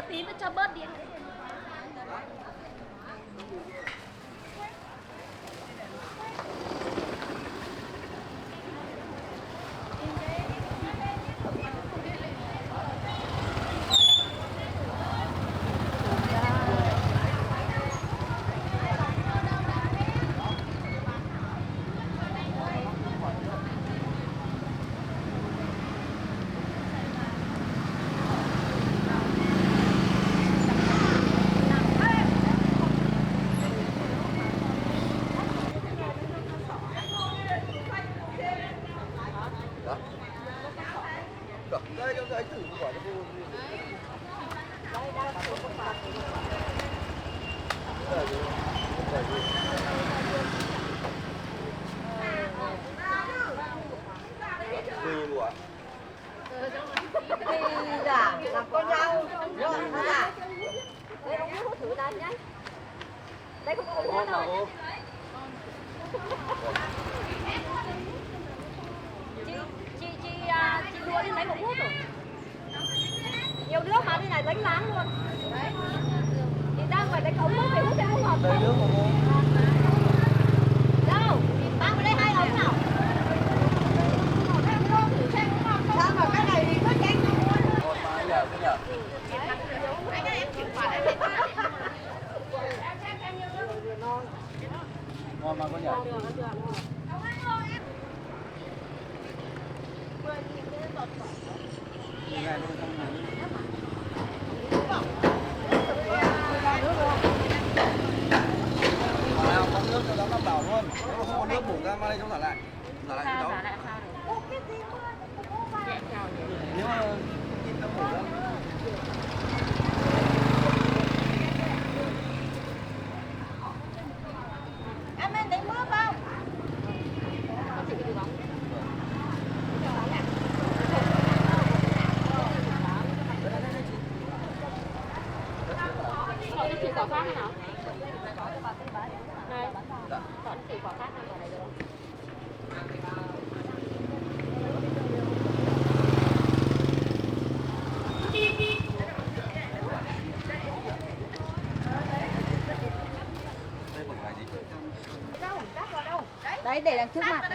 tí nữa cho bớt điện. Đây cho anh thử quả cho cô. Tùy quả. Tùy giả làm con rau. Rồi, nó giả. Đây không biết hút thử đây nhá. Đây không có hút đâu. Chị đua đi lấy một hút rồi. Nhiều nước mà đi này đánh láng luôn. Chị đang phải đánh ống nước phải hút cái ống ngọt Đây nước mà cô. đâu? Mang vào đây 2 ống nào. Sao mà cái này thì có chanh luôn. Ngon mà nhờ cái nhờ. Anh ơi em chịu quả em Ngon mà có nhờ. Ngay luôn trong này. Nào có nước cho nó đảm bảo luôn. Nếu mà không có nước bổ ra mang đây cho xả lại. Xả lại cho cháu. Nếu mà ít nó bổ ra. em lên đánh mưa không? Chỉ quả khác hay nào? Này, chọn chỉ quả khác nào vào này được không? Đây một cái gì? Đấy để đằng trước mặt.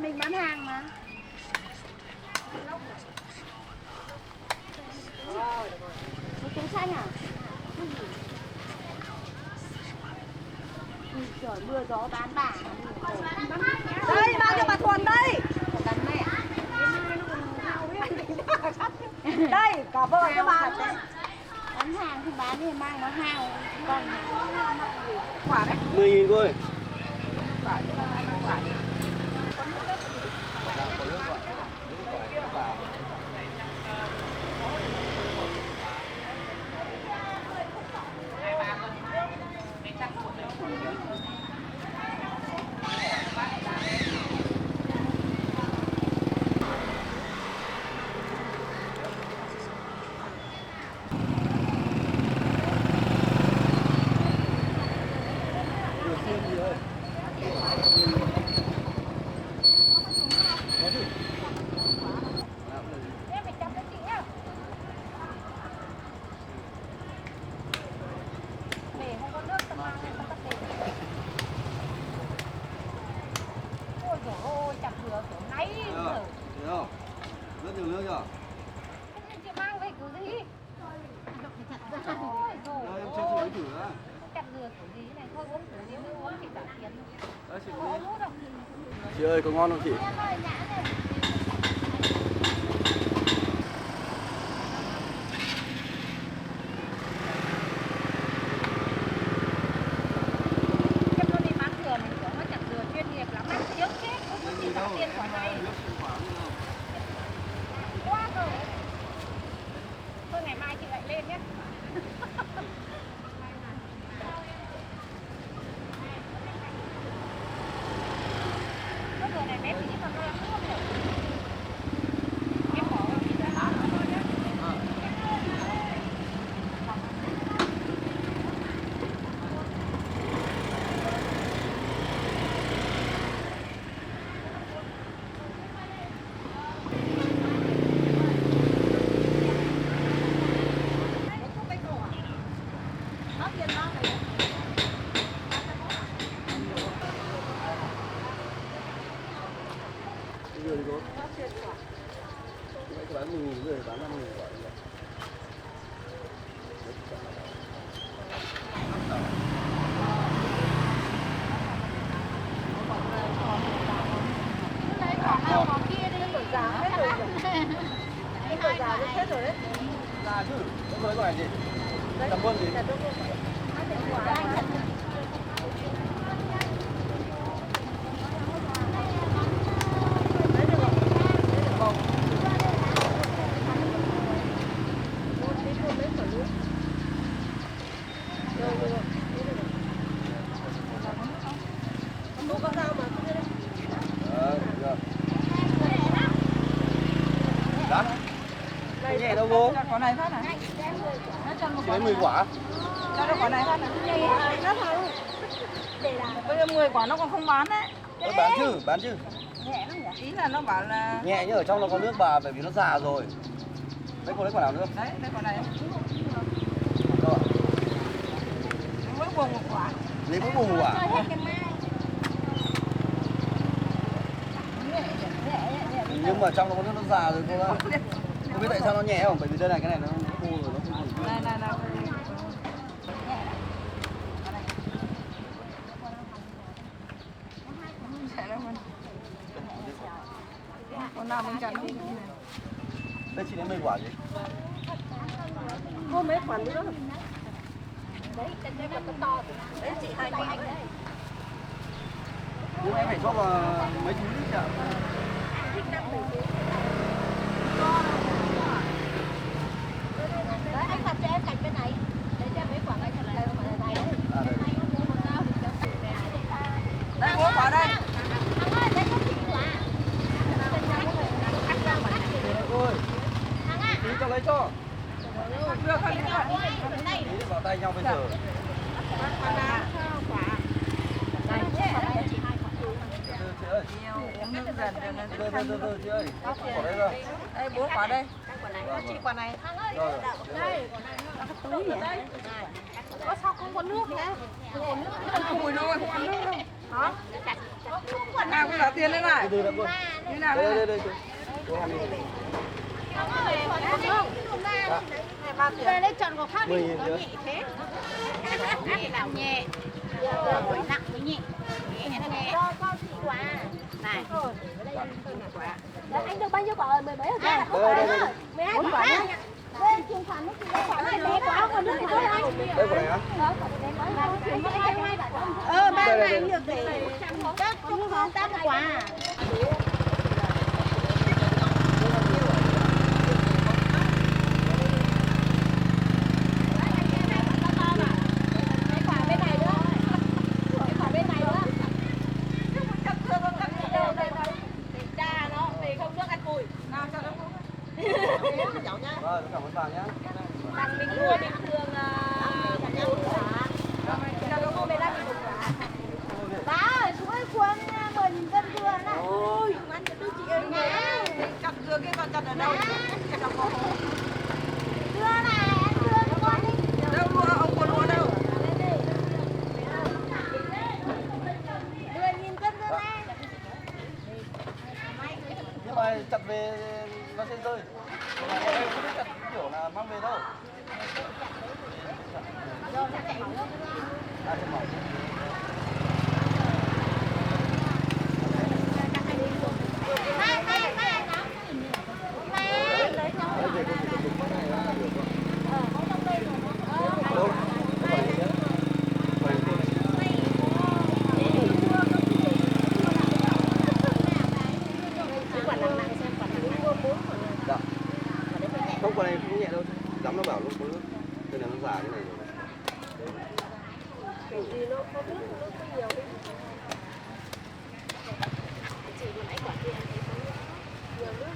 Mình bán hàng mà. Một túi xanh à? Trời mưa gió bán bả. Đây bao cho bà Thuần đây. Đây cả vợ cho bà đấy. Bán hàng thì bán thì mang nó hao. Còn quả đấy. 10.000 cô ơi. Không? Rất nhiều nước chưa? chị mang về kiểu gì? Đây em chưa thử nữa. Chặt dừa kiểu gì này thôi uống kiểu gì mới uống chị trả tiền. Đấy chị uống đi. Chị ơi có ngon không chị? Em nó đi bán dừa mình có nó chặt dừa chuyên nghiệp lắm anh trước chết không chị trả tiền quả này. Quá rồi. Thôi ngày mai chị lại lên nhé. Cái dừa này bé chỉ còn 5 phút thôi. Người thì có. Vậy bán 10.000 người bán 50.000 quả. Ra chứ, không có lấy quả này gì? Tầm quân gì? Nhẹ đâu vô. Quả này phát này. Chỉ lấy 10 quả. Cho nó quả này phát này. Nó thôi. Bây giờ 10 quả nó còn không bán đấy. Bán chứ. Nhẹ lắm nhỉ? Ý là nó bảo là Nhẹ nhưng ở trong nó có nước bà bởi vì nó già rồi. Đấy cô lấy quả nào nữa? đấy, đây quả này. Rồi. Mới buông một quả. Lấy mỗi bù à? Nhưng mà trong nó có nước nó già rồi cô ạ. Cô biết tại sao nó nhẹ không? Bởi vì đây này cái này nó khô rồi nó không còn. Này. Con nào mình chọn. Đây chị lấy 10 quả gì? Cô mấy quả nữa. Đấy, cái to. Đấy chị 2 quả. Nhưng em phải cho vào mấy chú đi chợ. Đấy, anh phạt cho em cạnh bên này. Đấy cho em mấy quả này thật là này đấy. À đây. Đây 4 quả đây. Thằng ơi, đấy có 9 quả. Ôi. Tí cho lấy cho. Đưa con Tí vào tay nhau bây giờ. Chị ơi. uống nước dần cho nó Từ chị ơi. Quả đây rồi. đây 4 quả đây. Chị quả này. Rồi. Đây. Túi nhỉ? Có sao không có nước nhé? Không mùi đâu, không ăn nước đâu. Hả? Nào cái trả tiền đây này. Từ đã quân. Như nào đây? Đây. Cô ăn đi. Về đây chọn của khác đi, 10.000 nó nữa. nhẹ thế. Nhẹ nào nhẹ. Với nặng với nhẹ. Nhẹ. Cho chị quả. Này. Đấy, anh được bao nhiêu quả rồi? 10 mấy rồi? Đây. 12 quả nhá. Đây trường khoản nó chỉ có quả này bé quá, còn nước thì thôi anh. Đây quả này á? Ba này nhiều tỷ. Các cũng có 8 quả. Rồi, cảm ơn bà nhé. Mình mua bình thường bà ơi, xuống quân mình dân dừa này. Ôi, ăn cho tôi chị ơi nhá. Chặt dừa kia còn chặt ở đâu? Chặt ở cổ. Dừa này, ăn dừa cho con đi. Đâu lúa, ông có lúa đâu? Dừa nhìn cân dừa này. Nhưng mà chặt về nó sẽ rơi. Em không biết chặt kiểu là mang về đâu. À, chân mỏng. Không, quả này không nhẹ đâu. Dám nó bảo lúc có nước. Đây là nó già thế này rồi.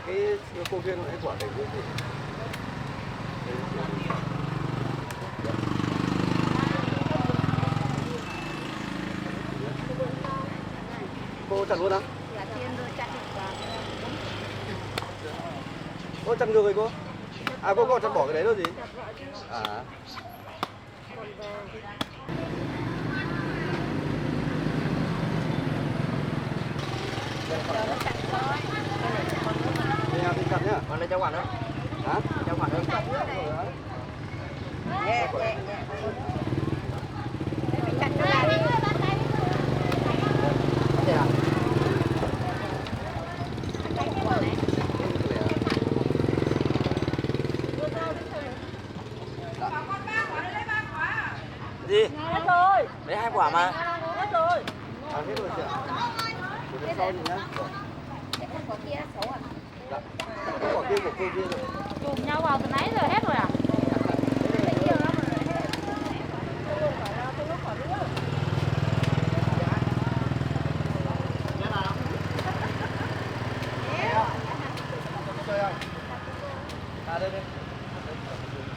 Cái cô kia nó lại quả thành cái gì? Cô chặt luôn á? Cô chặt ngược rồi cô? À cô chặt bỏ cái đấy rồi gì? À. Đây là tinh thần nhá. Còn lấy cho quản đó. Hả? Cho quản đó. Nhẹ nhẹ. Chặt cho bà đi. Có thể là gì? Hết rồi. Lấy 2 quả mà. Hết rồi. À, hết rồi chị ạ. Để sau thì nhá. Quả kia xấu à? Dạ. Cái quả kia của cô kia rồi. Chùm nhau vào từ nãy giờ hết rồi à? Chơi không? À đây đây.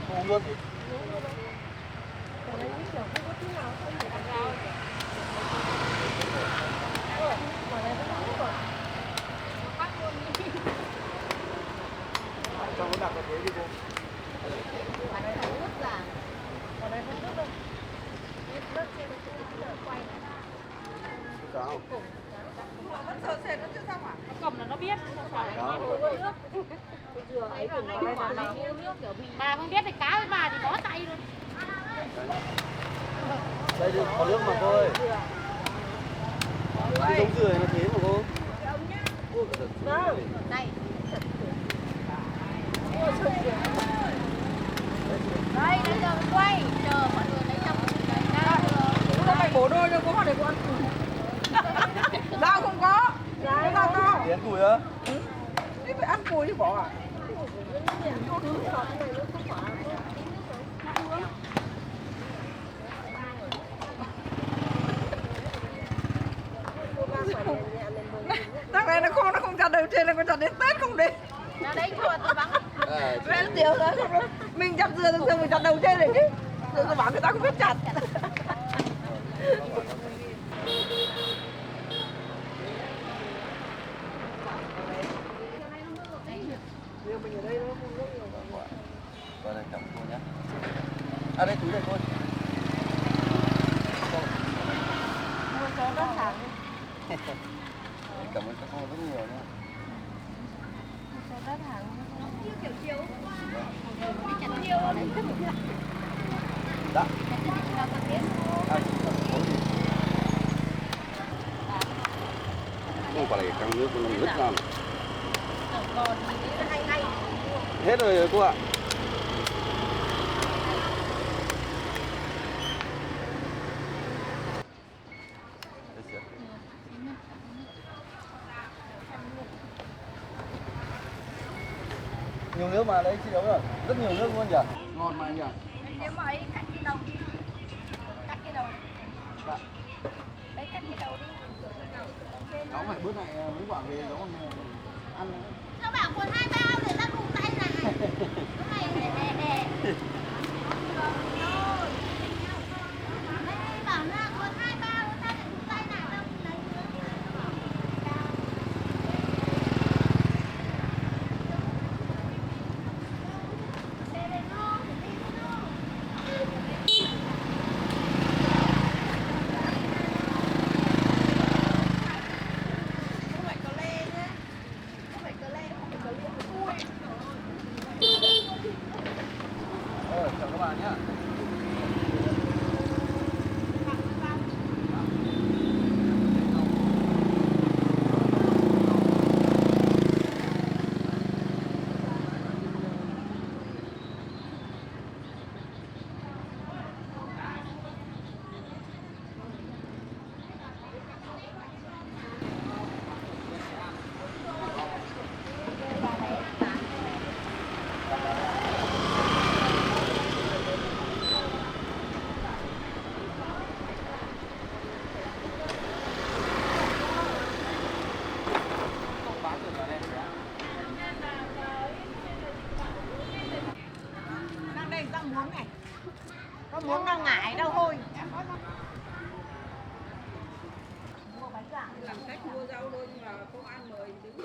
Cô uống luôn. Trong có đặt vào thế đi cô. Sao? Vẫn sợ sệt nó chưa xong à? Cầm là nó biết. Đó. Bà không biết thì cá với bà thì có tay luôn. Đây đi, có nước mà cô ơi. Cái giống dừa này nó thế mà cô. Đây. Đây, bây giờ mình quay, chờ mọi người lấy trong đây. Chúng ta phải bổ đôi cho có để cô ăn cùi. Rau không có. Rau to. Đi ăn cùi á? Thế phải ăn cùi thì bỏ à? Thằng này nó không chặt được trên, nó chặt đến Tết không đi. Nó đấy cho tôi vắng. Ven tiểu đấy không đâu. Mình chặt dừa thường mình chặt đầu trên này chứ. Rồi tôi bảo người ta không biết chặt. Mình ở đây nó không nước nhiều. Vào đây cầm cô nhé. À đây túi này cô. Mua số rất sáng. Cảm ơn các cô rất nhiều nhé. Số rất sáng. Dạ. À, không quả này căng nước nó rất ngon. Hết rồi cô ạ. Nhiều nước mà đấy chị đấu rồi, rất nhiều nước luôn nhỉ, ngon mà anh nhỉ. Nếu mà ấy cắt cái đầu đi. Cắt cái đầu. Dạ. Đấy cắt cái đầu đi. Cháu phải bước lại mấy quả về đó ăn. Nó bảo còn 2 bao để ta cùng tay lại. Cái này nè. Đây bảo là còn 2 bao ta phải cùng tay lại đâu. Chào các bạn nhé. Đang đây rau muống này. Có muống đang ngải đâu thôi. Làm cách mua rau thôi nhưng mà không ăn mời đứng.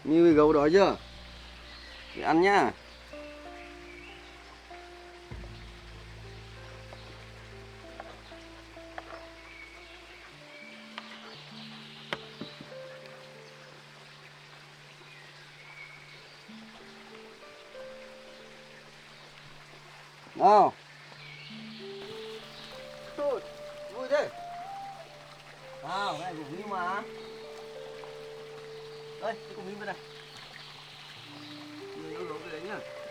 Như gấu đói chưa? Để ăn nhá. Nào. Thôi, vui thế. Nào, cái này của Vy mà. Đây, cái của Vy bên này. nhá.